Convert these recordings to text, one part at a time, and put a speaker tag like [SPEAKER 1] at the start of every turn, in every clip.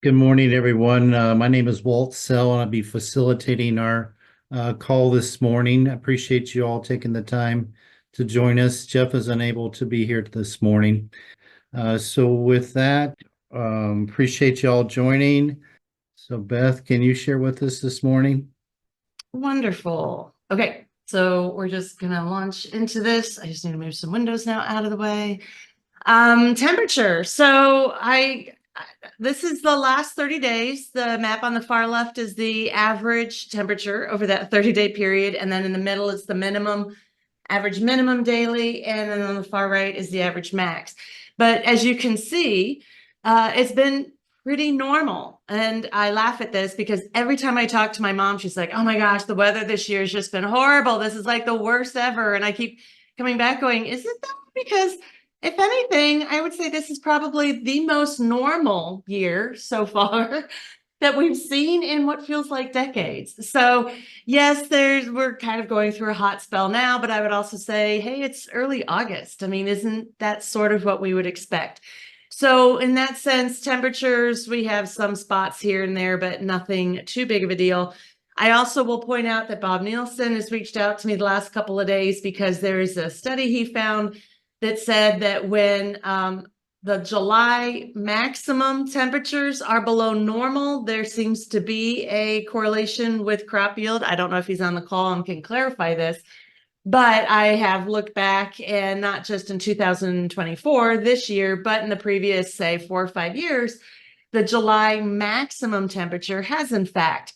[SPEAKER 1] Good morning, everyone. My name is Walt Sell, and I'll be facilitating our call this morning. I appreciate you all taking the time to join us. Jeff is unable to be here this morning. So with that, appreciate you all joining. So Beth, can you share with us this morning?
[SPEAKER 2] Wonderful. Okay, so we're just gonna launch into this. I just need to move some windows now out of the way. Temperature. This is the last 30 days. The map on the far left is the average temperature over that 30-day period, and then in the middle is the average minimum daily, and then on the far right is the average max. But as you can see, it's been pretty normal. And I laugh at this because every time I talk to my mom, she's like, oh my gosh, the weather this year has just been horrible. This is like the worst ever. And I keep coming back going, is it that? Because if anything, I would say this is probably the most normal year so far that we've seen in what feels like decades. So yes, we're kind of going through a hot spell now, but I would also say, hey, it's early August. I mean, isn't that sort of what we would expect? So in that sense, temperatures, we have some spots here and there, but nothing too big of a deal. I also will point out that Bob Nielsen has reached out to me the last couple of days because there is a study he found that said that when the July maximum temperatures are below normal, there seems to be a correlation with crop yield. I don't know if he's on the call and can clarify this, but I have looked back, and not just in 2024, this year, but in the previous, say, 4 or 5 years, the July maximum temperature has in fact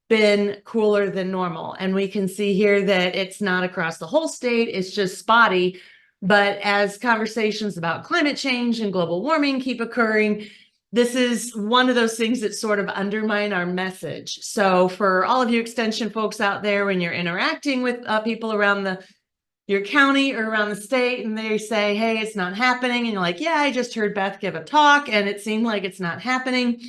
[SPEAKER 2] been cooler than normal. And we can see here that it's not across the whole state, it's just spotty. But as conversations about climate change and global warming keep occurring, this is one of those things that sort of undermine our message. So for all of you extension folks out there, when you're interacting with people around your county or around the state, and they say, hey, it's not happening, and you're like, yeah, I just heard Beth give a talk and it seemed like it's not happening.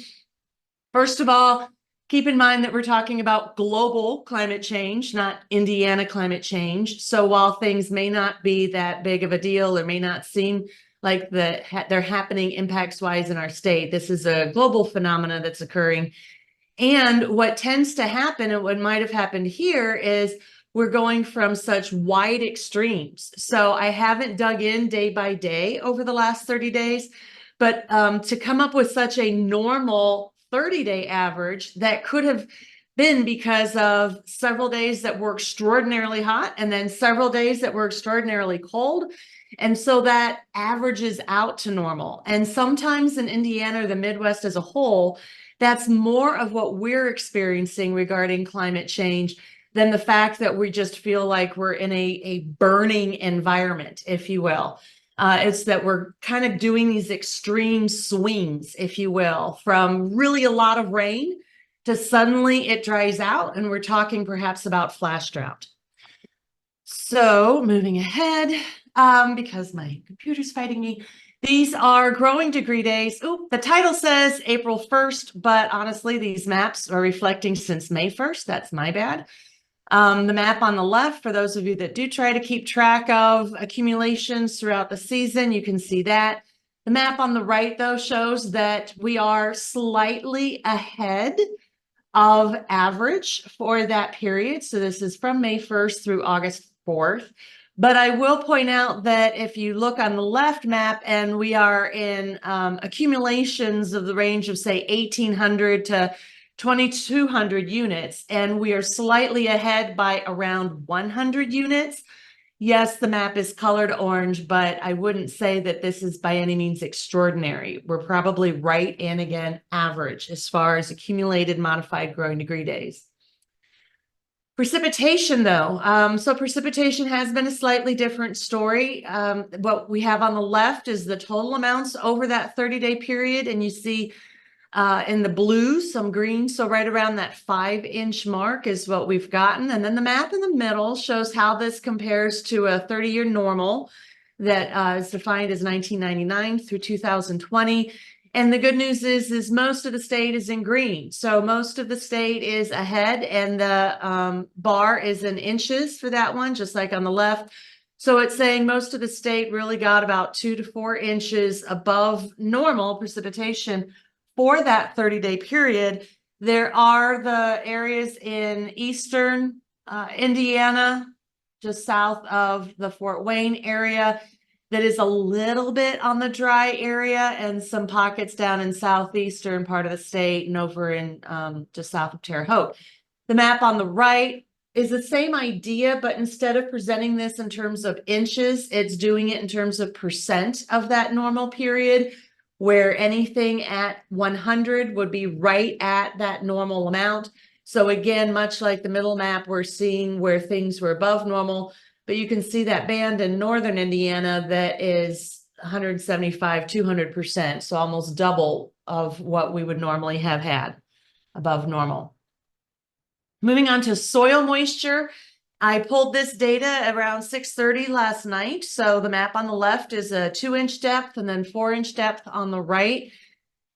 [SPEAKER 2] First of all, keep in mind that we're talking about global climate change, not Indiana climate change. So while things may not be that big of a deal or may not seem like they're happening impacts-wise in our state, this is a global phenomena that's occurring. And what tends to happen, and what might have happened here, is we're going from such wide extremes. So I haven't dug in day by day over the last 30 days, but to come up with such a normal 30-day average that could have been because of several days that were extraordinarily hot and then several days that were extraordinarily cold. And so that averages out to normal. And sometimes in Indiana or the Midwest as a whole, that's more of what we're experiencing regarding climate change than the fact that we just feel like we're in a burning environment, if you will. It's that we're kind of doing these extreme swings, if you will, from really a lot of rain to suddenly it dries out, and we're talking perhaps about flash drought. So moving ahead, because my computer's fighting me, these are growing degree days. Oh, the title says April 1st, but honestly, these maps are reflecting since May 1st. That's my bad. The map on the left, for those of you that do try to keep track of accumulations throughout the season, you can see that. The map on the right, though, shows that we are slightly ahead of average for that period. So this is from May 1st through August 4th. But I will point out that if you look on the left map, and we are in accumulations of the range of, say, 1,800 to 2,200 units, and we are slightly ahead by around 100 units. Yes, the map is colored orange, but I wouldn't say that this is by any means extraordinary. We're probably right in, again, average as far as accumulated modified growing degree days. Precipitation, though. So precipitation has been a slightly different story. What we have on the left is the total amounts over that 30-day period, and you see in the blue, some green, so right around that 5-inch mark is what we've gotten. And then the map in the middle shows how this compares to a 30-year normal that is defined as 1999 through 2020. And the good news is most of the state is in green. So most of the state is ahead, and the bar is in inches for that one, just like on the left. So it's saying most of the state really got about 2 to 4 inches above normal precipitation for that 30-day period, there are the areas in eastern Indiana, just south of the Fort Wayne area, that is a little bit on the dry area, and some pockets down in southeastern part of the state and over in just south of Terre Haute. The map on the right is the same idea, but instead of presenting this in terms of inches, it's doing it in terms of percent of that normal period, where anything at 100 would be right at that normal amount. So again, much like the middle map, we're seeing where things were above normal, but you can see that band in northern Indiana that is 175, 200%, so almost double of what we would normally have had above normal. Moving on to soil moisture, I pulled this data around 6:30 last night. So the map on the left is a 2-inch depth and then 4-inch depth on the right.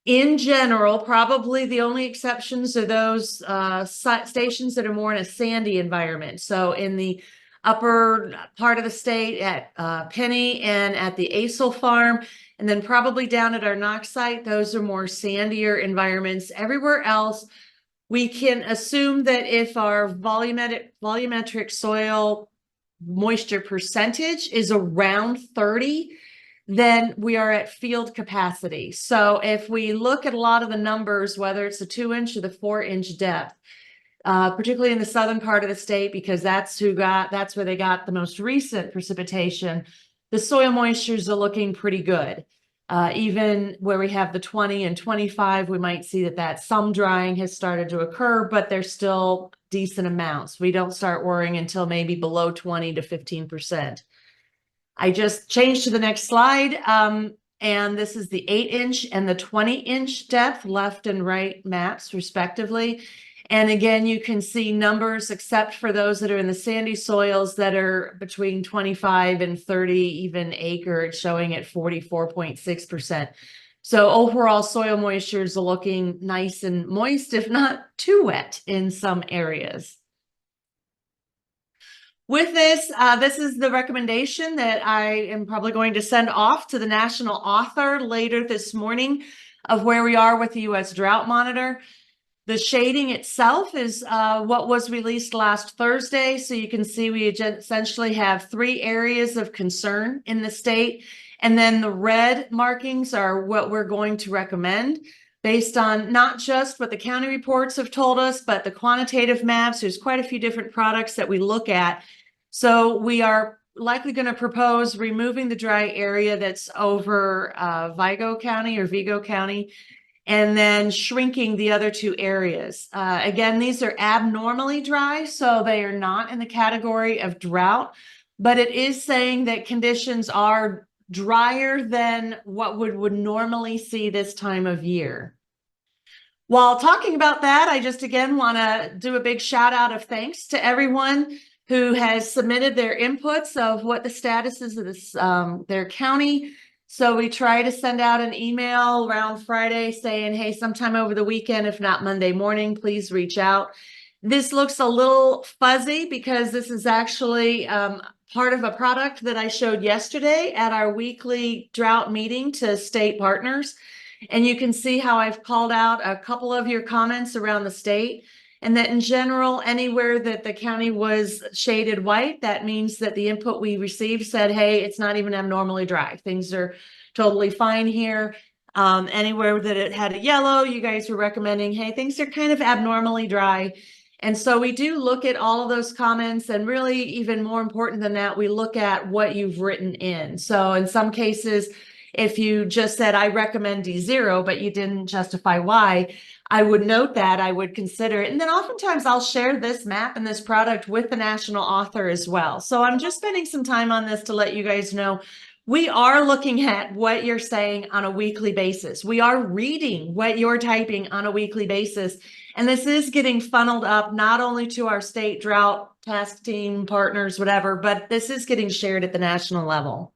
[SPEAKER 2] In general, probably the only exceptions are those stations that are more in a sandy environment. So in the upper part of the state at Penny and at the Acel farm, and then probably down at our Knox site, those are more sandier environments. Everywhere else, we can assume that if our volumetric soil moisture percentage is around 30, then we are at field capacity. So if we look at a lot of the numbers, whether it's the 2-inch or the 4-inch depth, particularly in the southern part of the state, because that's where they got the most recent precipitation, the soil moistures are looking pretty good. Even where we have the 20 and 25, we might see that some drying has started to occur, but there's still decent amounts. We don't start worrying until maybe below 20 to 15%. I just changed to the next slide, and this is the 8-inch and the 20-inch depth, left and right maps respectively. And again, you can see numbers except for those that are in the sandy soils that are between 25 and 30 even acre, showing at 44.6%. So overall soil moistures are looking nice and moist, if not too wet in some areas. With this, this is the recommendation that I am probably going to send off to the national author later this morning of where we are with the U.S. Drought Monitor. The shading itself is what was released last Thursday. So you can see we essentially have 3 areas of concern in the state. And then the red markings are what we're going to recommend based on not just what the county reports have told us, but the quantitative maps. There's quite a few different products that we look at. So we are likely going to propose removing the dry area that's over Vigo County, and then shrinking the other 2 areas. Again, these are abnormally dry, so they are not in the category of drought, but it is saying that conditions are drier than what would normally see this time of year. While talking about that, I just again want to do a big shout out of thanks to everyone who has submitted their inputs of what the status is of this, their county. So we try to send out an email around Friday saying, hey, sometime over the weekend, if not Monday morning, please reach out. This looks a little fuzzy because this is actually part of a product that I showed yesterday at our weekly drought meeting to state partners. And you can see how I've called out a couple of your comments around the state. And that in general, anywhere that the county was shaded white, that means that the input we received said, hey, it's not even abnormally dry. Things are totally fine here. Anywhere that it had a yellow, you guys were recommending, hey, things are kind of abnormally dry. And so we do look at all of those comments, and really even more important than that, we look at what you've written in. So in some cases, if you just said, I recommend D0, but you didn't justify why, I would note that, I would consider it. And then oftentimes I'll share this map and this product with the national author as well. So I'm just spending some time on this to let you guys know we are looking at what you're saying on a weekly basis. We are reading what you're typing on a weekly basis. And this is getting funneled up not only to our state drought task team partners, whatever, but this is getting shared at the national level.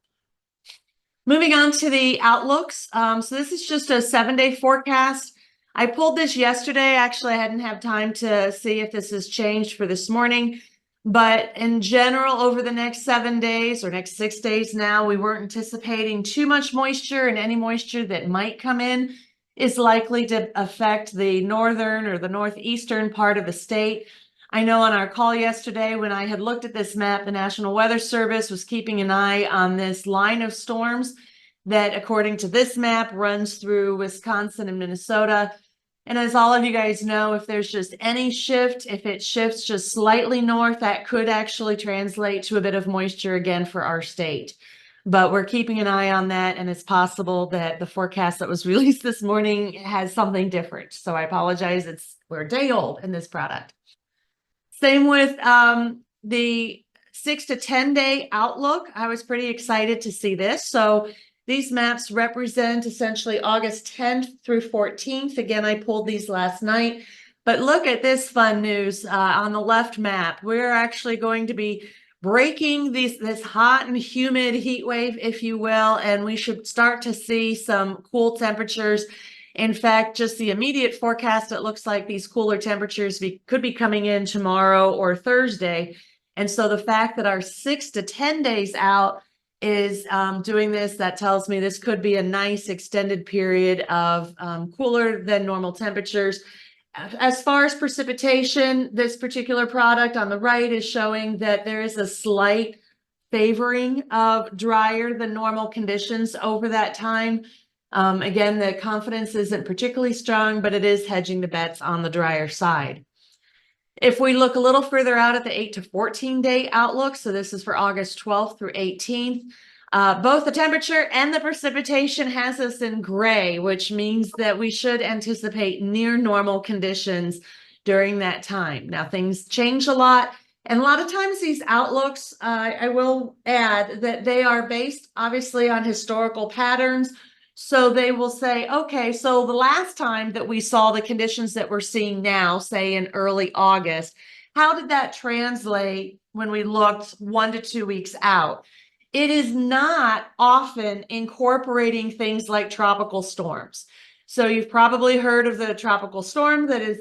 [SPEAKER 2] Moving on to the outlooks. So this is just a 7-day forecast. I pulled this yesterday. Actually, I hadn't had time to see if this has changed for this morning. But in general, over the next 7 days or next 6 days now, we weren't anticipating too much moisture, and any moisture that might come in is likely to affect the northern or the northeastern part of the state. I know on our call yesterday, when I had looked at this map, the National Weather Service was keeping an eye on this line of storms that, according to this map, runs through Wisconsin and Minnesota. And as all of you guys know, if there's just any shift, if it shifts just slightly north, that could actually translate to a bit of moisture again for our state. But we're keeping an eye on that, and it's possible that the forecast that was released this morning has something different. So I apologize. We're a day old in this product. Same with the 6 to 10 day outlook. I was pretty excited to see this. So these maps represent essentially August 10th through 14th. Again, I pulled these last night. But look at this fun news on the left map. We're actually going to be breaking this hot and humid heat wave, if you will, and we should start to see some cool temperatures. In fact, just the immediate forecast, it looks like these cooler temperatures could be coming in tomorrow or Thursday. And so the fact that our 6 to 10 days out is doing this, that tells me this could be a nice extended period of cooler than normal temperatures. As far as precipitation, this particular product on the right is showing that there is a slight favoring of drier than normal conditions over that time. Again, the confidence isn't particularly strong, but it is hedging the bets on the drier side. If we look a little further out at the 8 to 14 day outlook, so this is for August 12th through 18th, both the temperature and the precipitation has us in gray, which means that we should anticipate near normal conditions during that time. Now, things change a lot, and a lot of times these outlooks, I will add that they are based obviously on historical patterns. So they will say, okay, so the last time that we saw the conditions that we're seeing now, say in early August, how did that translate when we looked 1 to 2 weeks out? It is not often incorporating things like tropical storms. So you've probably heard of the tropical storm that is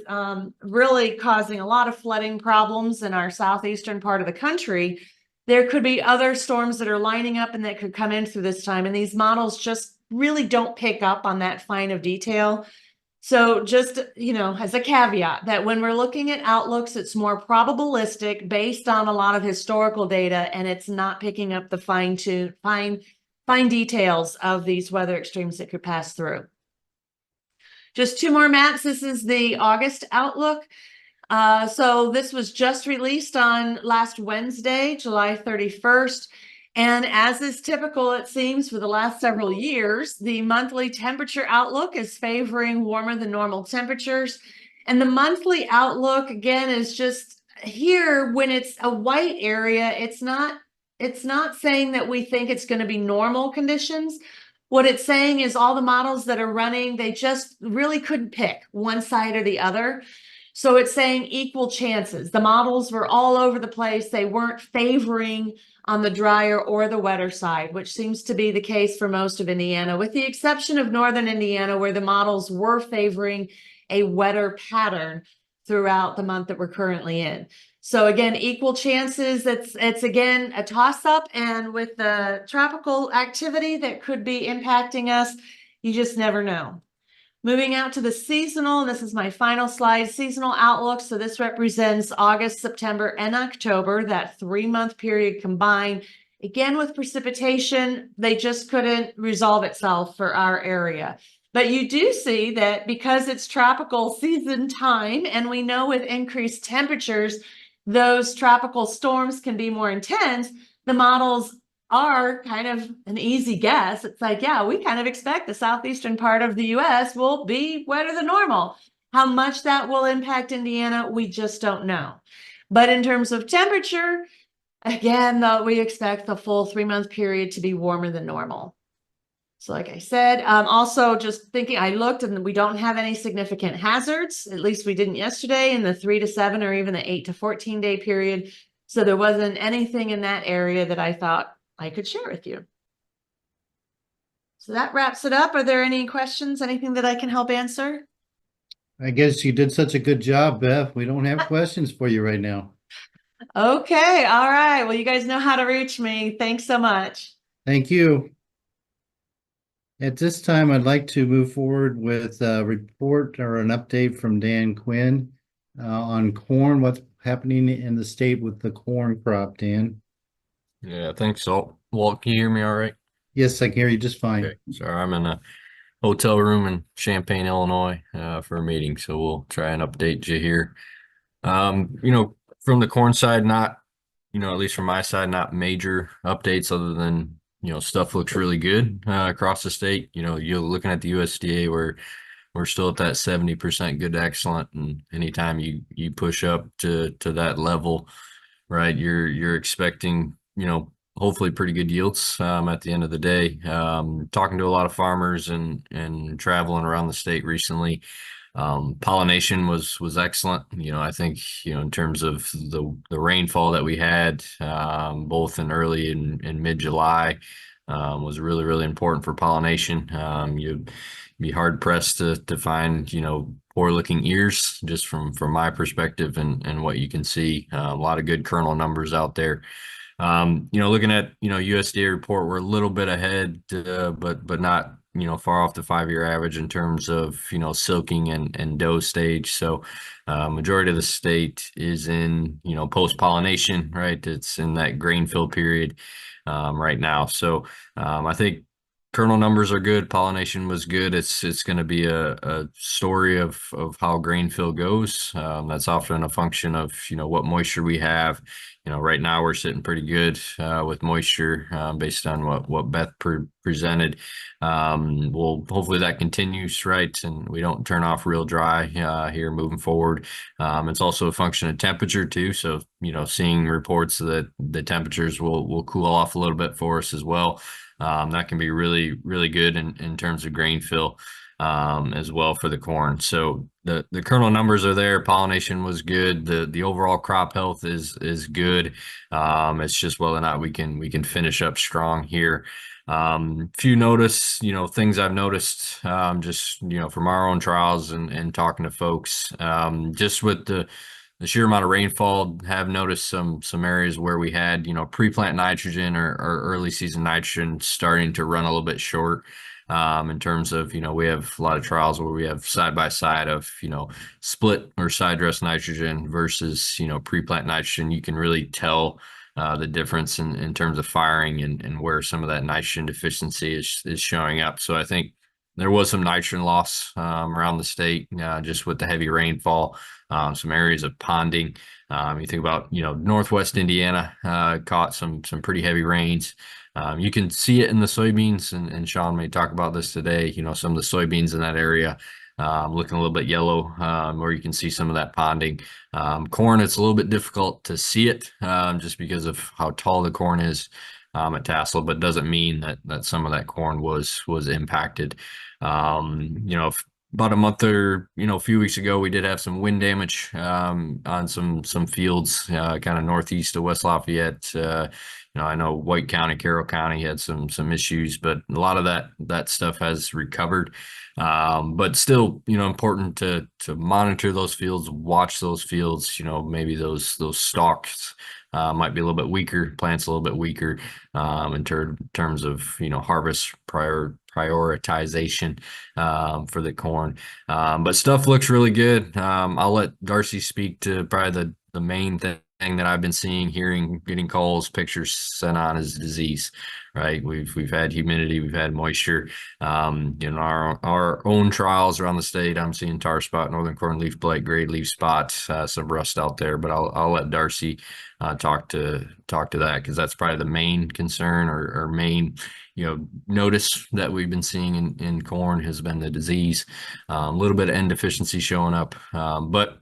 [SPEAKER 2] really causing a lot of flooding problems in our southeastern part of the country. There could be other storms that are lining up and that could come in through this time. And these models just really don't pick up on that fine of detail. So just, as a caveat that when we're looking at outlooks, it's more probabilistic based on a lot of historical data, and it's not picking up the fine details of these weather extremes that could pass through. Just 2 more maps. This is the August outlook. So this was just released on last Wednesday, July 31st. And as is typical, it seems, for the last several years, the monthly temperature outlook is favoring warmer than normal temperatures. And the monthly outlook, again, is just here when it's a white area, it's not saying that we think it's going to be normal conditions. What it's saying is all the models that are running, they just really couldn't pick one side or the other. So it's saying equal chances. The models were all over the place. They weren't favoring on the drier or the wetter side, which seems to be the case for most of Indiana, with the exception of northern Indiana, where the models were favoring a wetter pattern throughout the month that we're currently in. So again, equal chances. It's again a toss-up, and with the tropical activity that could be impacting us, you just never know. Moving out to the seasonal, this is my final slide, seasonal outlook. So this represents August, September, and October, that 3-month period combined. Again, with precipitation, they just couldn't resolve itself for our area. But you do see that because it's tropical season time, and we know with increased temperatures, those tropical storms can be more intense, the models are kind of an easy guess. It's like, yeah, we kind of expect the southeastern part of the US will be wetter than normal. How much that will impact Indiana, we just don't know. But in terms of temperature, again, though, we expect the full 3-month period to be warmer than normal. So like I said, also just thinking, I looked and we don't have any significant hazards. At least we didn't yesterday in the 3 to 7 or even the 8 to 14 day period. So there wasn't anything in that area that I thought I could share with you. So that wraps it up. Are there any questions? Anything that I can help answer?
[SPEAKER 1] I guess you did such a good job, Beth. We don't have questions for you right now.
[SPEAKER 2] Okay. All right. Well, you guys know how to reach me. Thanks so much.
[SPEAKER 1] Thank you. At this time, I'd like to move forward with a report or an update from Dan Quinn on corn, what's happening in the state with the corn crop, Dan.
[SPEAKER 3] Yeah, thanks. So, Walt, can you hear me all right?
[SPEAKER 1] Yes, I can hear you just fine.
[SPEAKER 3] Okay. Sorry, I'm in a hotel room in Champaign, Illinois, for a meeting, so we'll try and update you here. From the corn side, not, at least from my side, not major updates other than, stuff looks really good across the state. You're looking at the USDA where we're still at that 70% good to excellent, and anytime you push up to that level, right, you're expecting, hopefully pretty good yields at the end of the day. Talking to a lot of farmers and traveling around the state recently. Pollination was excellent. I think, in terms of the rainfall that we had, both in early and mid-July, was really, really important for pollination. You'd be hard pressed to find, poor looking ears, just from my perspective and what you can see. A lot of good kernel numbers out there. Looking at, USDA report, we're a little bit ahead, but not, far off the 5-year average in terms of, silking and dough stage. So, majority of the state is in, post-pollination, right? It's in that grain fill period, right now. So, I think kernel numbers are good. Pollination was good. It's going to be a story of how grain fill goes. That's often a function of, what moisture we have. Right now we're sitting pretty good with moisture based on what Beth presented. Well, hopefully that continues, right? And we don't turn off real dry here moving forward. It's also a function of temperature too. So, seeing reports that the temperatures will cool off a little bit for us as well. That can be really, really good in terms of grain fill as well for the corn. So the kernel numbers are there. Pollination was good. The overall crop health is good. It's just whether or not we can finish up strong here. Few things I've noticed just from our own trials and talking to folks, just with the sheer amount of rainfall. Have noticed some areas where we had pre-plant nitrogen or early season nitrogen starting to run a little bit short. In terms of, we have a lot of trials where we have side by side of, split or side dress nitrogen versus, pre-plant nitrogen. You can really tell the difference in terms of firing and where some of that nitrogen deficiency is showing up. So I think there was some nitrogen loss around the state just with the heavy rainfall, some areas of ponding. You think about, Northwest Indiana caught some pretty heavy rains. You can see it in the soybeans, and Shaun may talk about this today. Some of the soybeans in that area looking a little bit yellow, where you can see some of that ponding. Corn, it's a little bit difficult to see it just because of how tall the corn is at tassel, but doesn't mean that some of that corn was impacted. About a month or a few weeks ago, we did have some wind damage on some fields kind of northeast of West Lafayette. I know White County, Carroll County had some issues, but a lot of that stuff has recovered. But still, important to monitor those fields, watch those fields. Maybe those stalks might be a little bit weaker, plants a little bit weaker in terms of harvest prioritization for the corn. But stuff looks really good. I'll let Darcy speak to probably the main thing that I've been seeing, hearing, getting calls, pictures sent on is disease, right? We've had humidity, we've had moisture. In our own trials around the state, I'm seeing tar spot, northern corn leaf blight, gray leaf spot, some rust out there. But I'll let Darcy talk to that, because that's probably the main concern or main notice that we've been seeing in corn has been the disease. A little bit of N deficiency showing up, but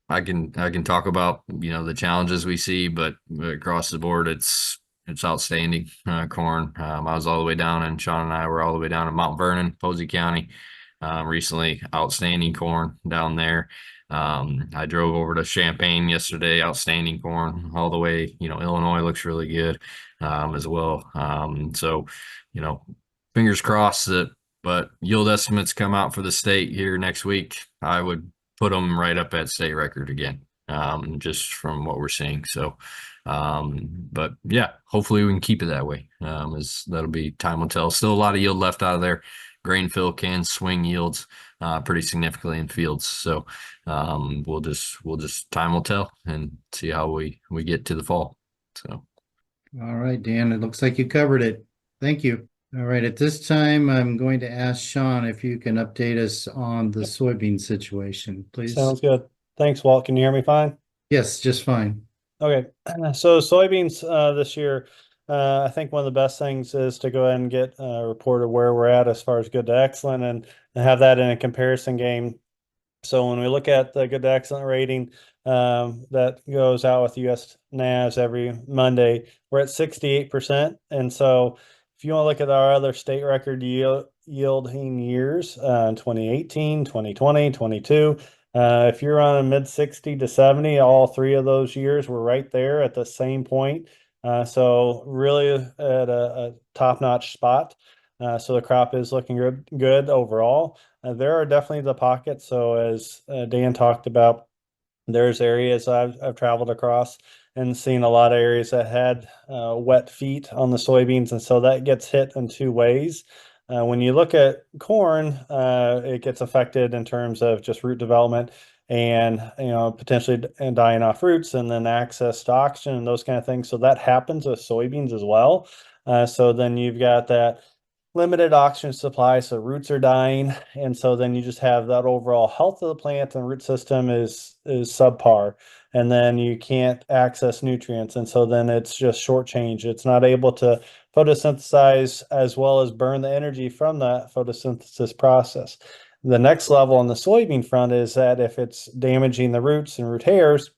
[SPEAKER 3] I can talk about the challenges we see, but across the board it's outstanding corn. I was all the way down, and Shaun and I were all the way down in Mount Vernon, Posey County recently. Outstanding corn down there. I drove over to Champaign yesterday. Outstanding corn all the way. Illinois looks really good as well. So fingers crossed that. But yield estimates come out for the state here next week. I would put them right up at state record again. just from what we're seeing. So, but yeah, hopefully we can keep it that way. As that'll be time will tell. Still a lot of yield left out of there. Grain fill can swing yields pretty significantly in fields. So we'll just time will tell and see how we get to the fall. So
[SPEAKER 1] All right, Dan, it looks like you covered it. Thank you. All right, at this time, I'm going to ask Shaun if you can update us on the soybean situation, please.
[SPEAKER 4] Sounds good. Thanks, Walt. Can you hear me fine?
[SPEAKER 1] Yes, just fine.
[SPEAKER 4] Okay. So soybeans this year, I think one of the best things is to go ahead and get a report of where we're at as far as good to excellent and have that in a comparison game. So when we look at the good to excellent rating that goes out with US NAS every Monday, we're at 68%. And so if you want to look at our other state record yielding years, 2018, 2020, 22, if you're on a mid 60 to 70, all three of those years were right there at the same point. So really at a top-notch spot. So the crop is looking good overall. There are definitely the pockets. So as Dan talked about, there's areas I've traveled across and seen a lot of areas that had wet feet on the soybeans. And so that gets hit in two ways. When you look at corn, it gets affected in terms of just root development and potentially dying off roots and then access to oxygen and those kind of things. So that happens with soybeans as well. So then you've got that limited oxygen supply, so roots are dying, and so then you just have that overall health of the plant and root system is subpar, and then you can't access nutrients, and so then it's just shortchanged. It's not able to photosynthesize as well as burn the energy from that photosynthesis process. The next level on the soybean front is that if it's damaging the roots and root hairs,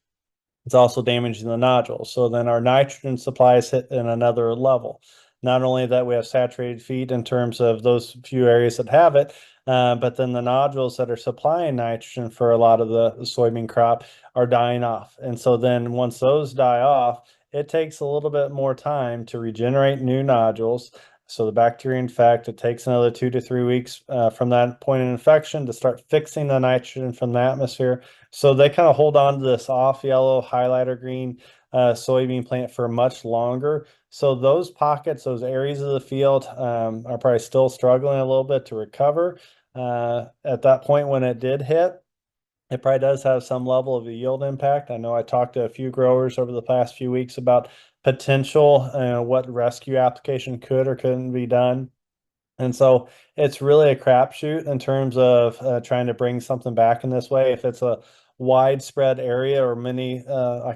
[SPEAKER 4] it's also damaging the nodules. So then our nitrogen supply is hit in another level. Not only that we have saturated feed in terms of those few areas that have it, but then the nodules that are supplying nitrogen for a lot of the soybean crop are dying off. And so then once those die off, it takes a little bit more time to regenerate new nodules. So the bacteria infect, it takes another 2 to 3 weeks from that point of infection to start fixing the nitrogen from the atmosphere. So they kind of hold on to this off yellow, highlighter green soybean plant for much longer. So those pockets, those areas of the field are probably still struggling a little bit to recover. At that point when it did hit, it probably does have some level of a yield impact. I know I talked to a few growers over the past few weeks about potential, what rescue application could or couldn't be done. And so it's really a crapshoot in terms of trying to bring something back in this way. If it's a widespread area or many, I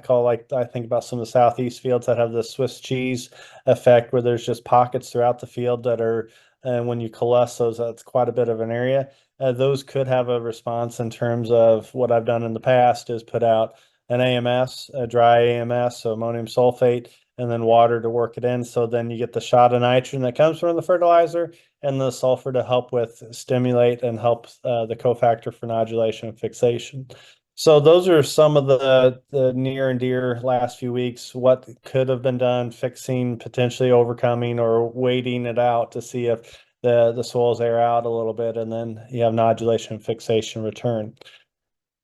[SPEAKER 4] think about some of the southeast fields that have the Swiss cheese effect where there's just pockets throughout the field that are, and when you coalesce those, that's quite a bit of an area. Those could have a response in terms of what I've done in the past is put out an AMS, a dry AMS, so ammonium sulfate, and then water to work it in. So then you get the shot of nitrogen that comes from the fertilizer and the sulfur to help with stimulate and help the cofactor for nodulation and fixation. So those are some of the near and dear last few weeks, what could have been done, fixing, potentially overcoming, or waiting it out to see if the soils air out a little bit, and then you have nodulation and fixation return.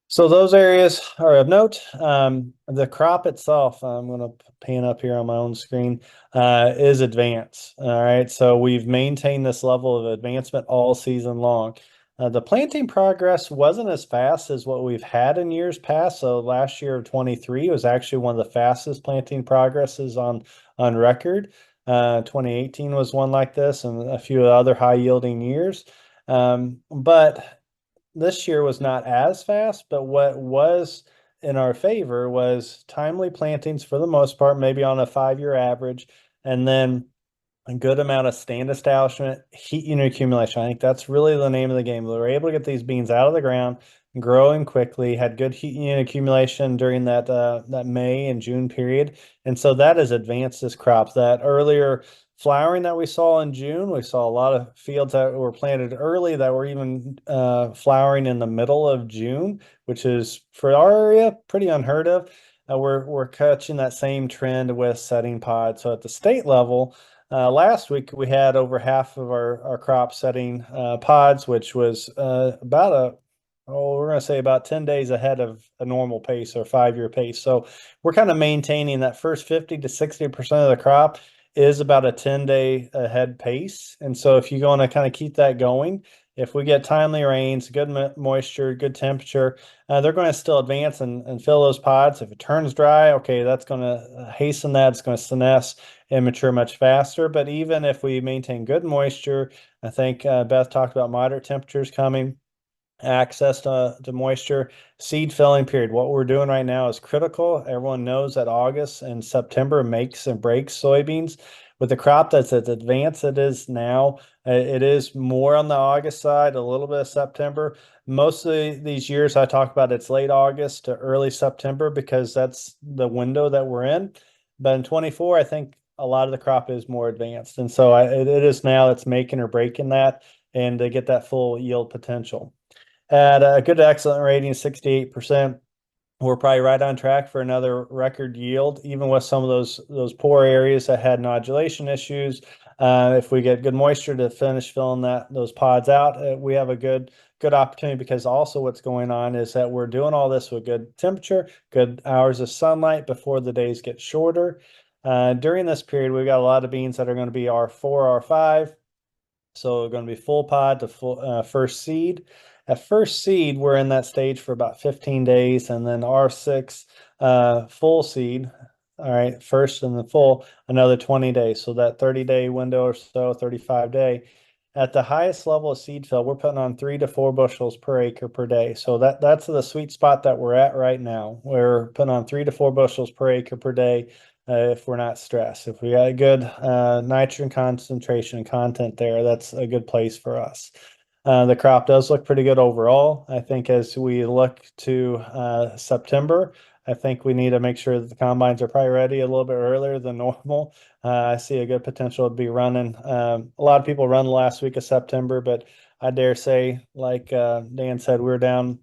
[SPEAKER 4] So those areas are of note. The crop itself, I'm going to pan up here on my own screen, is advanced. All right, so we've maintained this level of advancement all season long. The planting progress wasn't as fast as what we've had in years past. So last year of 23 was actually one of the fastest planting progresses on record. 2018 was one like this, and a few other high yielding years. But this year was not as fast, but what was in our favor was timely plantings for the most part, maybe on a 5-year average, and then a good amount of stand establishment, heat unit accumulation. I think that's really the name of the game. We were able to get these beans out of the ground, growing quickly, had good heat unit accumulation during that May and June period. And so that has advanced this crop. That earlier flowering that we saw in June, we saw a lot of fields that were planted early that were even flowering in the middle of June, which is for our area pretty unheard of. We're catching that same trend with setting pods. So at the state level, last week we had over half of our crop setting pods, which was about we're going to say about 10 days ahead of a normal pace or 5-year pace. So we're kind of maintaining that first 50 to 60% of the crop is about a 10-day ahead pace. And so if you want to kind of keep that going, if we get timely rains, good moisture, good temperature, they're going to still advance and fill those pods. If it turns dry, okay, that's going to hasten that. It's going to senesce and mature much faster. But even if we maintain good moisture, I think Beth talked about moderate temperatures coming, access to moisture, seed filling period. What we're doing right now is critical. Everyone knows that August and September makes and breaks soybeans. With the crop that's as advanced it is now, it is more on the August side, a little bit of September. Most of these years I talk about it's late August to early September because that's the window that we're in. But in 24, I think a lot of the crop is more advanced. And so it is now it's making or breaking that and to get that full yield potential. At a good to excellent rating, 68%. We're probably right on track for another record yield, even with some of those poor areas that had nodulation issues. If we get good moisture to finish filling those pods out, we have a good opportunity, because also what's going on is that we're doing all this with good temperature, good hours of sunlight before the days get shorter. During this period, we've got a lot of beans that are going to be R4, R5. So we're going to be full pod to full first seed. At first seed, we're in that stage for about 15 days, and then R6 full seed. All right, first and then full, another 20 days. So that 30-day window or so, 35-day. At the highest level of seed fill, we're putting on 3 to 4 bushels per acre per day. So that's the sweet spot that we're at right now. We're putting on 3 to 4 bushels per acre per day. If we're not stressed, if we got a good nitrogen concentration and content there, that's a good place for us. The crop does look pretty good overall. I think as we look to September, I think we need to make sure that the combines are probably ready a little bit earlier than normal. I see a good potential to be running. A lot of people run the last week of September, but I dare say, like Dan said, we're down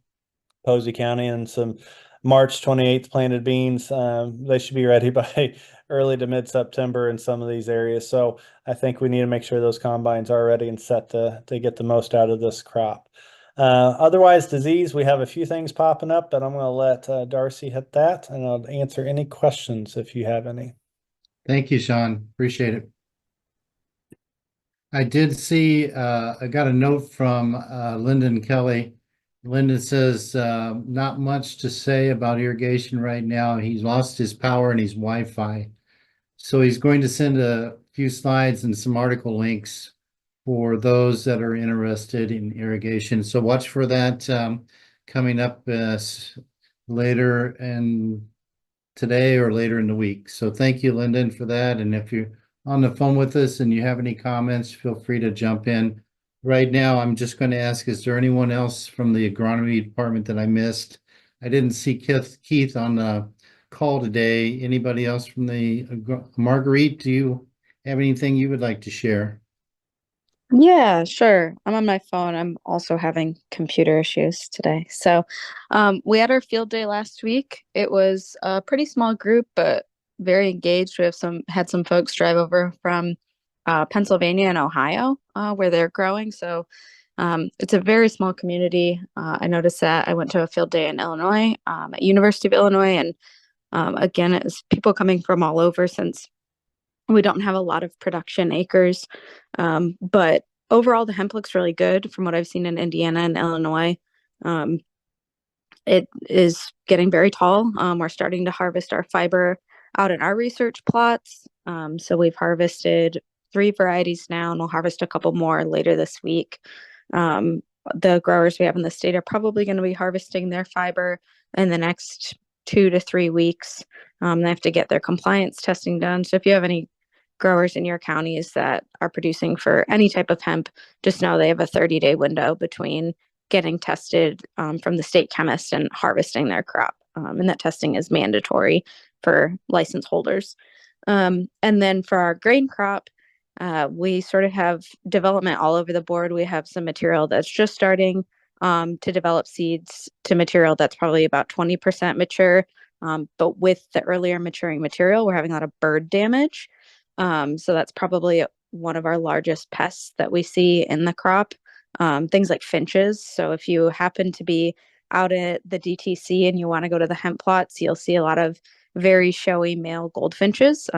[SPEAKER 4] Posey County and some March 28th planted beans. They should be ready by early to mid-September in some of these areas. So I think we need to make sure those combines are ready and set to get the most out of this crop. Otherwise, disease, we have a few things popping up, but I'm going to let Darcy hit that, and I'll answer any questions if you have any.
[SPEAKER 1] Thank you, Shaun. Appreciate it. I did see, I got a note from Lyndon Kelly. Lyndon says, not much to say about irrigation right now. He's lost his power and his Wi-Fi. So he's going to send a few slides and some article links for those that are interested in irrigation. So watch for that coming up later and today or later in the week. So thank you, Lyndon, for that. And if you're on the phone with us and you have any comments, feel free to jump in. Right now, I'm just going to ask, is there anyone else from the agronomy department that I missed? I didn't see Keith on the call today. Anybody else from the Marguerite, do you have anything you would like to share?
[SPEAKER 5] Yeah, sure. I'm on my phone. I'm also having computer issues today. So, we had our field day last week. It was a pretty small group, but very engaged. We had some folks drive over from Pennsylvania and Ohio, where they're growing. So, it's a very small community. I noticed that I went to a field day in Illinois, at University of Illinois, and again, it was people coming from all over since we don't have a lot of production acres. But overall, the hemp looks really good from what I've seen in Indiana and Illinois. It is getting very tall. We're starting to harvest our fiber out in our research plots. So we've harvested 3 varieties now, and we'll harvest a couple more later this week. The growers we have in the state are probably going to be harvesting their fiber in the next 2 to 3 weeks. They have to get their compliance testing done. So if you have any growers in your counties that are producing for any type of hemp, just know they have a 30-day window between getting tested from the state chemist and harvesting their crop. And that testing is mandatory for license holders. And then for our grain crop, we sort of have development all over the board. We have some material that's just starting to develop seeds to material that's probably about 20% mature. But with the earlier maturing material, we're having a lot of bird damage. So that's probably one of our largest pests that we see in the crop. things like finches. So if you happen to be out at the DTC and you want to go to the hemp plots, you'll see a lot of very showy male goldfinches,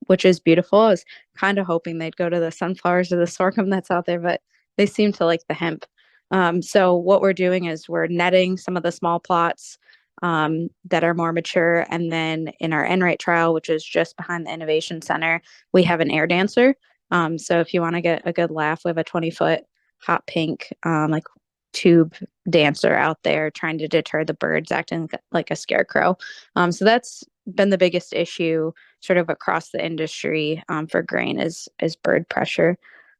[SPEAKER 5] which is beautiful. I was kind of hoping they'd go to the sunflowers or the sorghum that's out there, but they seem to like the hemp. So what we're doing is we're netting some of the small plots that are more mature. And then in our Enright trial, which is just behind the Innovation Center, we have an air dancer. So if you want to get a good laugh, we have a 20-foot hot pink like tube dancer out there trying to deter the birds acting like a scarecrow. So that's been the biggest issue sort of across the industry for grain is bird pressure.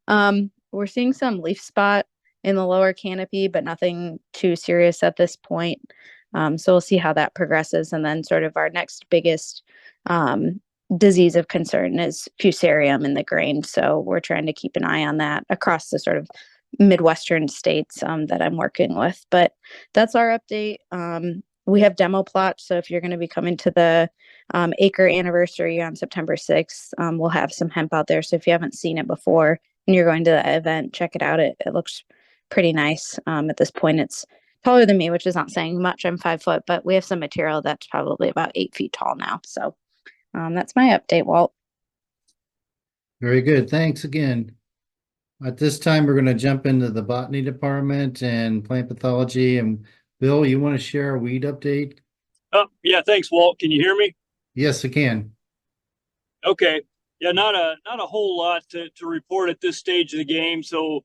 [SPEAKER 5] We're seeing some leaf spot in the lower canopy, but nothing too serious at this point. So we'll see how that progresses. And then sort of our next biggest disease of concern is fusarium in the grain. So we're trying to keep an eye on that across the sort of Midwestern states that I'm working with. But that's our update. We have demo plots. So if you're going to be coming to the acre anniversary on September 6th, we'll have some hemp out there. So if you haven't seen it before and you're going to the event, check it out. It looks pretty nice. At this point, it's taller than me, which is not saying much. I'm 5 foot, but we have some material that's probably about 8 feet tall now. So that's my update, Walt.
[SPEAKER 1] Very good. Thanks again. At this time, we're going to jump into the botany department and plant pathology. And Bill, you want to share a weed update?
[SPEAKER 6] Yeah, thanks, Walt. Can you hear me?
[SPEAKER 1] Yes, I can.
[SPEAKER 6] Okay. Yeah, not a whole lot to report at this stage of the game. So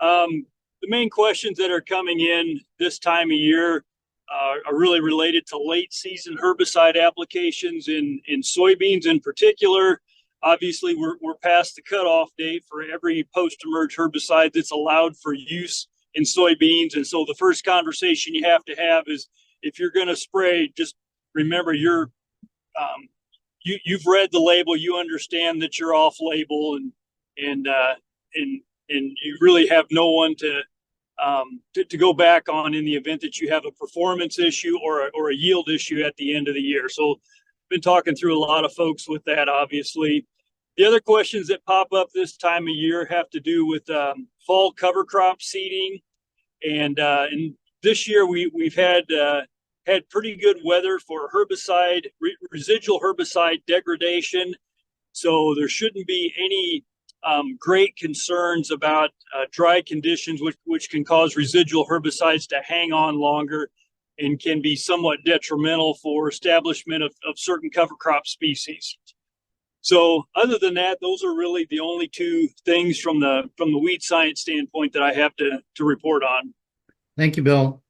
[SPEAKER 6] the main questions that are coming in this time of year are really related to late season herbicide applications in soybeans in particular. Obviously, we're past the cutoff date for every post-emerge herbicide that's allowed for use in soybeans. And so the first conversation you have to have is if you're going to spray, just remember you've read the label, you understand that you're off label, and you really have no one to go back on in the event that you have a performance issue or a yield issue at the end of the year. So been talking through a lot of folks with that, obviously. The other questions that pop up this time of year have to do with fall cover crop seeding. And this year we've had pretty good weather for residual herbicide degradation. So there shouldn't be any great concerns about dry conditions, which can cause residual herbicides to hang on longer and can be somewhat detrimental for establishment of certain cover crop species. So other than that, those are really the only two things from the weed science standpoint that I have to report on.
[SPEAKER 1] Thank you, Bill.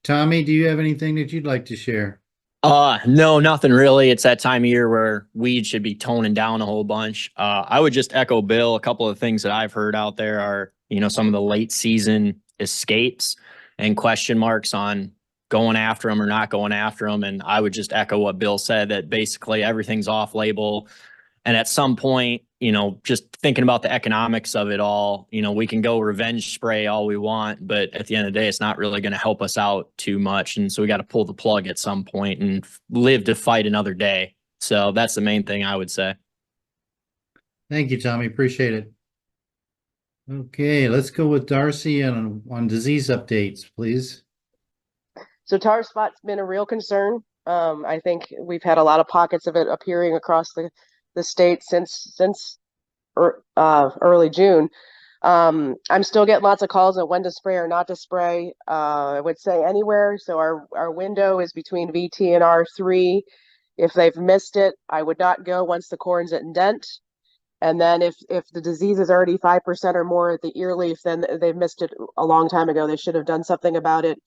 [SPEAKER 1] Tommy, do you have anything that you'd like to share?
[SPEAKER 7] No, nothing really. It's that time of year where weeds should be toning down a whole bunch. I would just echo Bill. A couple of things that I've heard out there are, some of the late season escapes and question marks on going after them or not going after them. And I would just echo what Bill said, that basically everything's off label. And at some point, just thinking about the economics of it all, we can go revenge spray all we want, but at the end of the day, it's not really going to help us out too much. And so we got to pull the plug at some point and live to fight another day. So that's the main thing I would say.
[SPEAKER 1] Thank you, Tommy. Appreciate it. Okay, let's go with Darcy on disease updates, please.
[SPEAKER 8] So tar spot's been a real concern. I think we've had a lot of pockets of it appearing across the state since early June. I'm still getting lots of calls on when to spray or not to spray. I would say anywhere. So our window is between VT and R3. If they've missed it, I would not go once the corn's at indent. And then if the disease is already 5% or more at the ear leaf, then they've missed it a long time ago. They should have done something about it.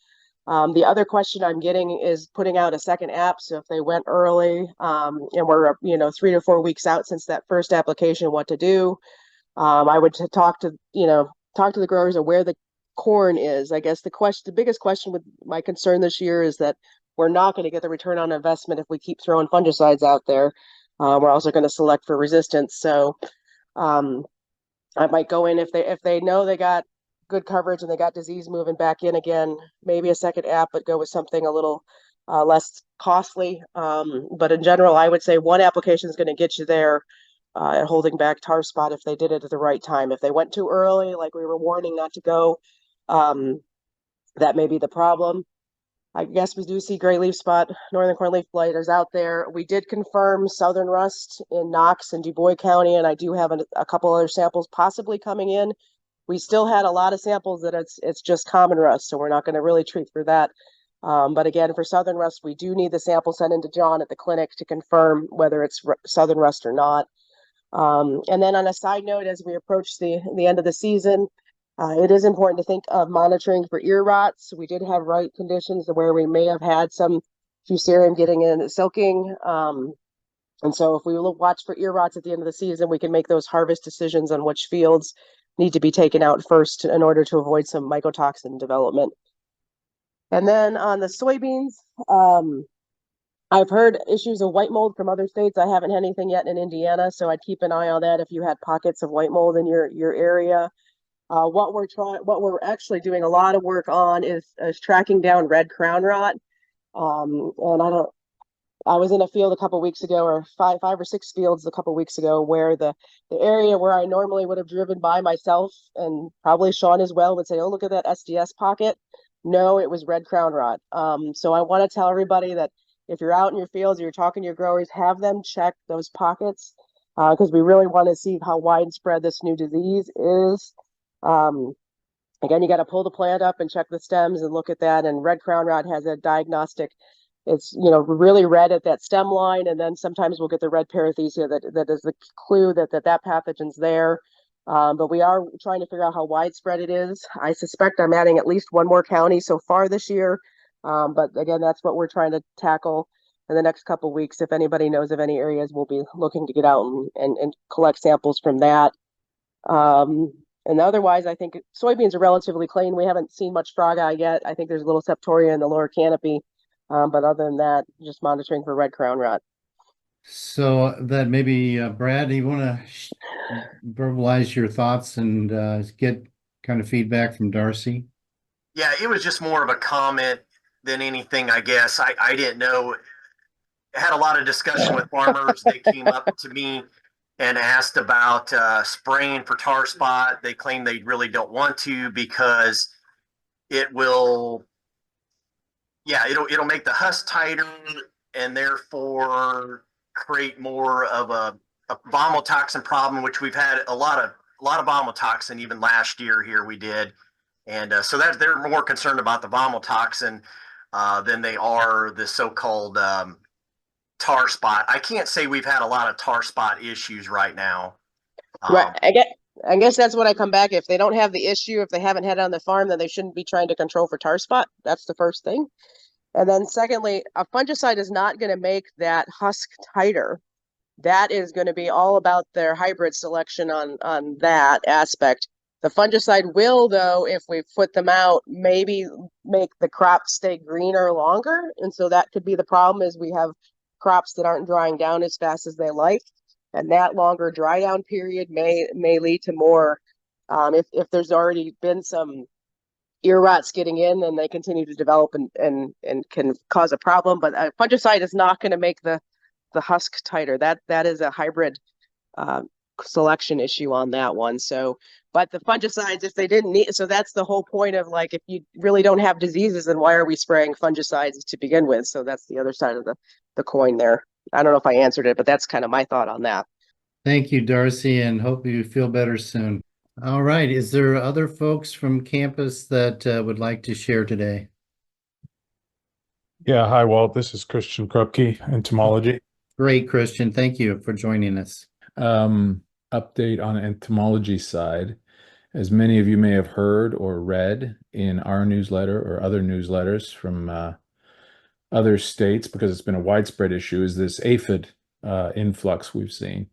[SPEAKER 8] The other question I'm getting is putting out a second app. So if they went early and we're 3 to 4 weeks out since that first application, what to do? I would talk to the growers of where the corn is. I guess the biggest question with my concern this year is that we're not going to get the return on investment if we keep throwing fungicides out there. We're also going to select for resistance. So I might go in if they know they got good coverage and they got disease moving back in again, maybe a second app, but go with something a little less costly. But in general, I would say one application is going to get you there. at holding back tar spot if they did it at the right time. If they went too early, like we were warning not to go, that may be the problem. I guess we do see gray leaf spot, northern cornleaf blight is out there. We did confirm southern rust in Knox and Dubois County, and I do have a couple other samples possibly coming in. We still had a lot of samples that it's just common rust, so we're not going to really treat for that. But again, for southern rust, we do need the sample sent into John at the clinic to confirm whether it's southern rust or not. And then on a side note, as we approach the end of the season, it is important to think of monitoring for ear rots. We did have right conditions where we may have had some fusarium getting in silking. And so if we watch for ear rots at the end of the season, we can make those harvest decisions on which fields need to be taken out first in order to avoid some mycotoxin development. And then on the soybeans, I've heard issues of white mold from other states. I haven't had anything yet in Indiana, so I'd keep an eye on that if you had pockets of white mold in your area. What we're actually doing a lot of work on is tracking down red crown rot. And I was in a field a couple weeks ago, or five or six fields a couple weeks ago, where the area where I normally would have driven by myself, and probably Shaun as well, would say, "Oh, look at that SDS pocket." No, it was red crown rot. So I want to tell everybody that if you're out in your fields, or you're talking to your growers, have them check those pockets, because we really want to see how widespread this new disease is. Again, you got to pull the plant up and check the stems and look at that. And red crown rot has a diagnostic. It's, really red at that stem line, and then sometimes we'll get the red parathesia that is the clue that pathogen's there. But we are trying to figure out how widespread it is. I suspect I'm adding at least one more county so far this year. But again, that's what we're trying to tackle in the next couple of weeks. If anybody knows of any areas, we'll be looking to get out and collect samples from that. And otherwise, I think soybeans are relatively clean. We haven't seen much frog eye yet. I think there's a little septoria in the lower canopy. But other than that, just monitoring for red crown rot.
[SPEAKER 1] So that maybe, Brad, do you want to verbalize your thoughts and get kind of feedback from Darcy?
[SPEAKER 9] Yeah, it was just more of a comment than anything, I guess. I didn't know. I had a lot of discussion with farmers. They came up to me and asked about spraying for tar spot. They claim they really don't want to because it will, it'll make the husk tighter and therefore create more of a vomotoxin problem, which we've had a lot of vomotoxin even last year here we did. And so that they're more concerned about the vomotoxin than they are the so-called tar spot. I can't say we've had a lot of tar spot issues right now.
[SPEAKER 8] Right. I guess that's when I come back. If they don't have the issue, if they haven't had it on the farm, then they shouldn't be trying to control for tar spot. That's the first thing. And then secondly, a fungicide is not going to make that husk tighter. That is going to be all about their hybrid selection on that aspect. The fungicide will, though, if we put them out, maybe make the crop stay greener longer. And so that could be the problem, is we have crops that aren't drying down as fast as they like. And that longer dry down period may lead to more. If there's already been some ear rots getting in, then they continue to develop and can cause a problem. But a fungicide is not going to make the husk tighter. That is a hybrid selection issue on that one. So, but the fungicides, if they didn't need, so that's the whole point of, like, if you really don't have diseases, then why are we spraying fungicides to begin with? So that's the other side of the coin there. I don't know if I answered it, but that's kind of my thought on that.
[SPEAKER 1] Thank you, Darcy, and hope you feel better soon. All right. Is there other folks from campus that would like to share today?
[SPEAKER 10] Yeah, hi, Walt. This is Christian Krupke, Entomology.
[SPEAKER 1] Great, Christian. Thank you for joining us.
[SPEAKER 10] Update on entomology side. As many of you may have heard or read in our newsletter or other newsletters from other states, because it's been a widespread issue, is this aphid influx we've seen.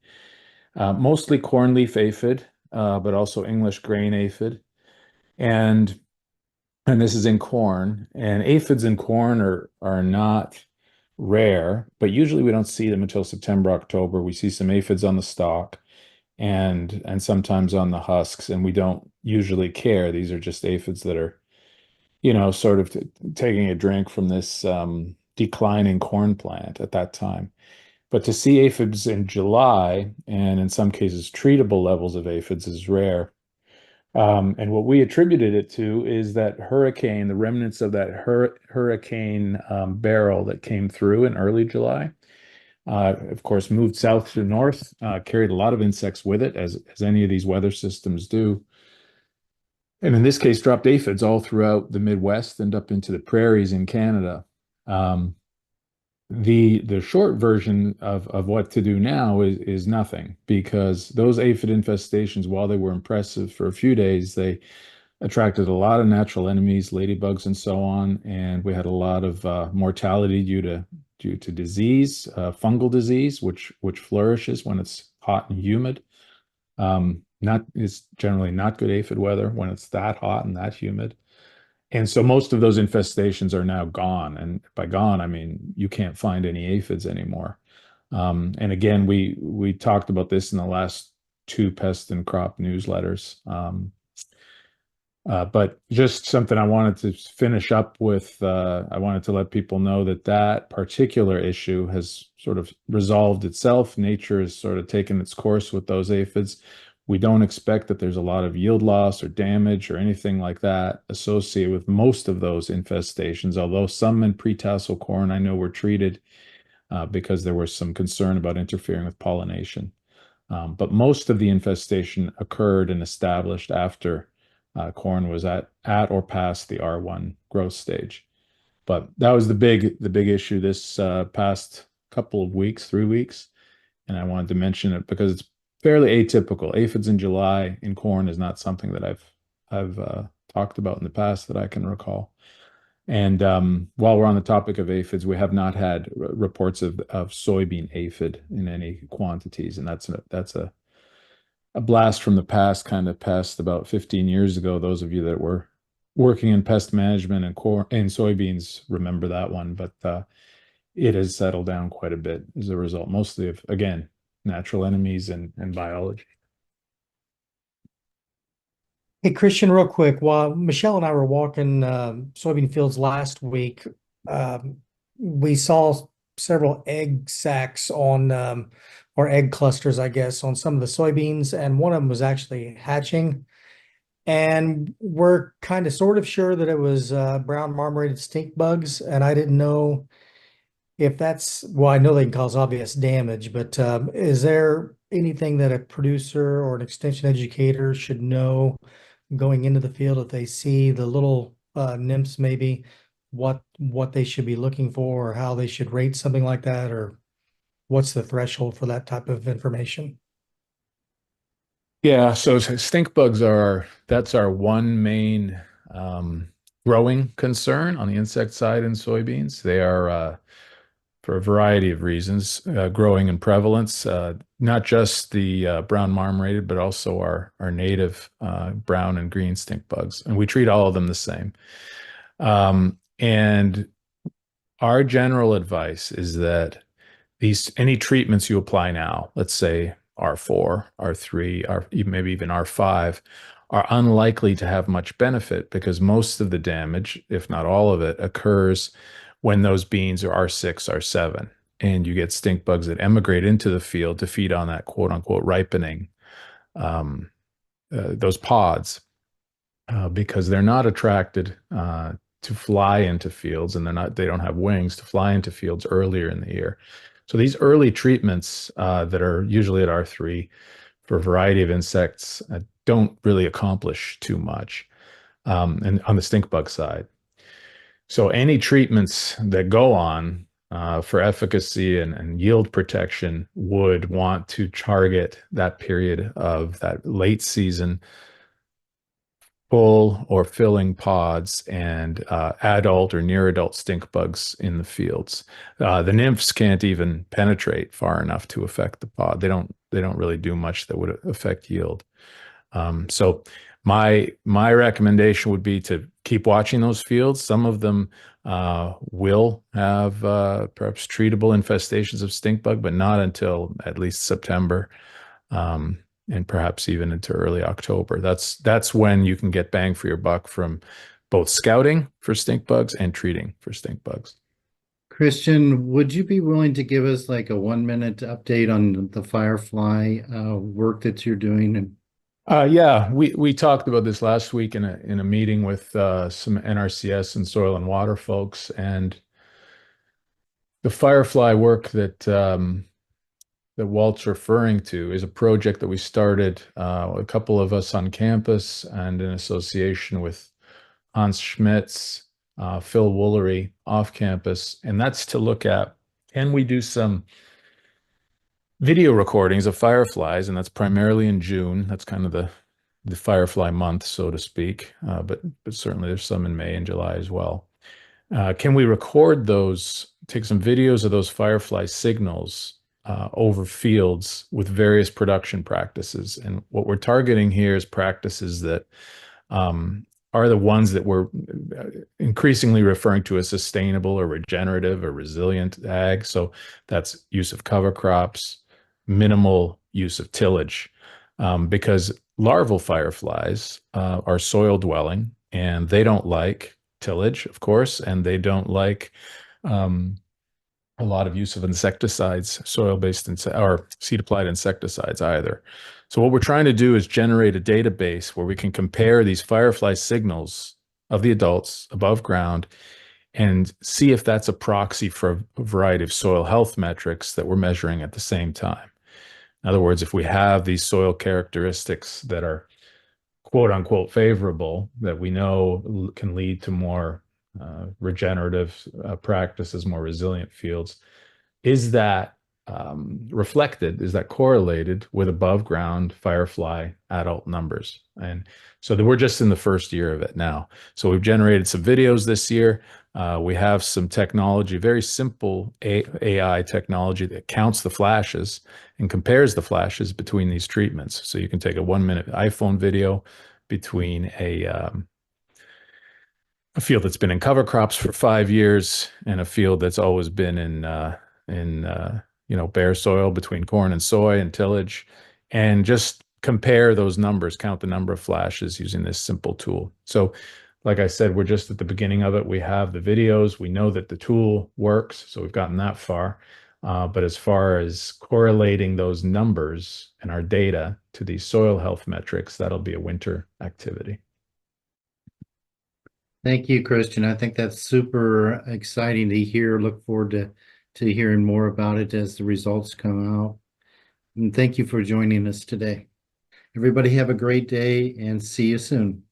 [SPEAKER 10] Mostly cornleaf aphid, but also English grain aphid. And this is in corn. And aphids in corn are not rare, but usually we don't see them until September, October. We see some aphids on the stalk and sometimes on the husks, and we don't usually care. These are just aphids that are, sort of taking a drink from this declining corn plant at that time. But to see aphids in July, and in some cases treatable levels of aphids, is rare. And what we attributed it to is that hurricane, the remnants of that hurricane barrel that came through in early July, of course, moved south to north, carried a lot of insects with it, as any of these weather systems do. And in this case, dropped aphids all throughout the Midwest and up into the prairies in Canada. The short version of what to do now is nothing, because those aphid infestations, while they were impressive for a few days, they attracted a lot of natural enemies, ladybugs and so on, and we had a lot of mortality due to disease, fungal disease, which flourishes when it's hot and humid. It's generally not good aphid weather when it's that hot and that humid. And so most of those infestations are now gone. And by gone, I mean, you can't find any aphids anymore. And again, we talked about this in the last 2 pest and crop newsletters. But just something I wanted to finish up with, I wanted to let people know that particular issue has sort of resolved itself. Nature has sort of taken its course with those aphids. We don't expect that there's a lot of yield loss or damage or anything like that associated with most of those infestations, although some in pre-tassel corn I know were treated because there was some concern about interfering with pollination. But most of the infestation occurred and established after corn was at or past the R1 growth stage. But that was the big issue this past couple of weeks, 3 weeks. And I wanted to mention it because it's fairly atypical. Aphids in July in corn is not something that I've talked about in the past that I can recall. And while we're on the topic of aphids, we have not had reports of soybean aphid in any quantities, and that's a blast from the past, kind of past about 15 years ago. Those of you that were working in pest management and corn and soybeans remember that one, but it has settled down quite a bit as a result, mostly of, again, natural enemies and biology.
[SPEAKER 11] Hey, Christian, real quick, while Michelle and I were walking soybean fields last week, we saw several egg sacs on, or egg clusters, I guess, on some of the soybeans, and one of them was actually hatching. And we're kind of sort of sure that it was brown marmorated stink bugs, and I didn't know if that's, well, I know they can cause obvious damage, but is there anything that a producer or an extension educator should know going into the field if they see the little nymphs, maybe what they should be looking for, or how they should rate something like that, or what's the threshold for that type of information?
[SPEAKER 10] Yeah, so stink bugs that's our one main growing concern on the insect side in soybeans. They are for a variety of reasons, growing in prevalence, not just the brown marmorated, but also our native brown and green stink bugs. And we treat all of them the same. And our general advice is that any treatments you apply now, let's say R4, R3, maybe even R5, are unlikely to have much benefit because most of the damage, if not all of it, occurs when those beans are R6, R7, and you get stink bugs that emigrate into the field to feed on that quote unquote ripening, those pods, because they're not attracted to fly into fields, and they don't have wings to fly into fields earlier in the year. So these early treatments that are usually at R3 for a variety of insects don't really accomplish too much, and on the stink bug side. So any treatments that go on for efficacy and yield protection would want to target that period of that late season full or filling pods and adult or near adult stink bugs in the fields. The nymphs can't even penetrate far enough to affect the pod. They don't really do much that would affect yield. So my recommendation would be to keep watching those fields. Some of them will have perhaps treatable infestations of stink bug, but not until at least September, and perhaps even into early October. That's when you can get bang for your buck from both scouting for stink bugs and treating for stink bugs.
[SPEAKER 1] Christian, would you be willing to give us like a 1 minute update on the firefly work that you're doing? And
[SPEAKER 10] Yeah, we talked about this last week in a meeting with some NRCS and soil and water folks, and the firefly work that Walt's referring to is a project that we started, a couple of us on campus and in association with Hans Schmitz, Phil Woolery off campus, and that's to look at, can we do some video recordings of fireflies, and that's primarily in June. That's kind of the firefly month, so to speak, but certainly there's some in May and July as well. Can we record those, take some videos of those firefly signals over fields with various production practices? And what we're targeting here is practices that are the ones that we're increasingly referring to as sustainable or regenerative or resilient ag. So that's use of cover crops, minimal use of tillage, because larval fireflies are soil dwelling and they don't like tillage, of course, and they don't like a lot of use of insecticides, soil-based or seed-applied insecticides either. So what we're trying to do is generate a database where we can compare these firefly signals of the adults above ground and see if that's a proxy for a variety of soil health metrics that we're measuring at the same time. In other words, if we have these soil characteristics that are quote unquote favorable, that we know can lead to more regenerative practices, more resilient fields, is that reflected, is that correlated with above ground firefly adult numbers? And so we're just in the first year of it now. So we've generated some videos this year. We have some technology, very simple AI technology that counts the flashes and compares the flashes between these treatments. So you can take a 1 minute iPhone video between a field that's been in cover crops for 5 years and a field that's always been in bare soil between corn and soy and tillage, and just compare those numbers, count the number of flashes using this simple tool. So like I said, we're just at the beginning of it. We have the videos. We know that the tool works, so we've gotten that far. But as far as correlating those numbers and our data to these soil health metrics, that'll be a winter activity.
[SPEAKER 1] thank you, Christian. I think that's super exciting to hear. Look forward to hearing more about it as the results come out. And thank you for joining us today. Everybody have a great day and see you soon.